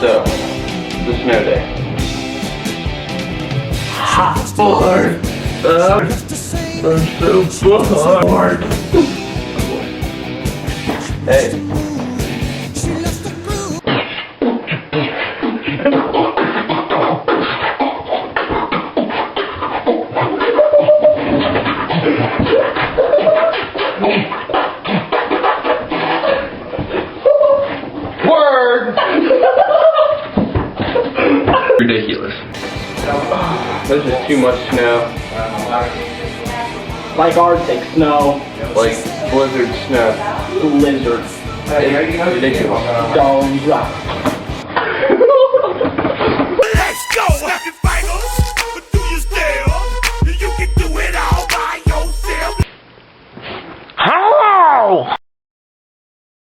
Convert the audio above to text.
So, the snow day. Hot bored. I'm so bored. Hey. Word! Ridiculous. This is too much snow. Like Arctic snow. Like blizzard snow. Blizzard. It's ridiculous. Darling rock. Let's go! Happy finals! But do you still? You can do it all by yourself. Hello!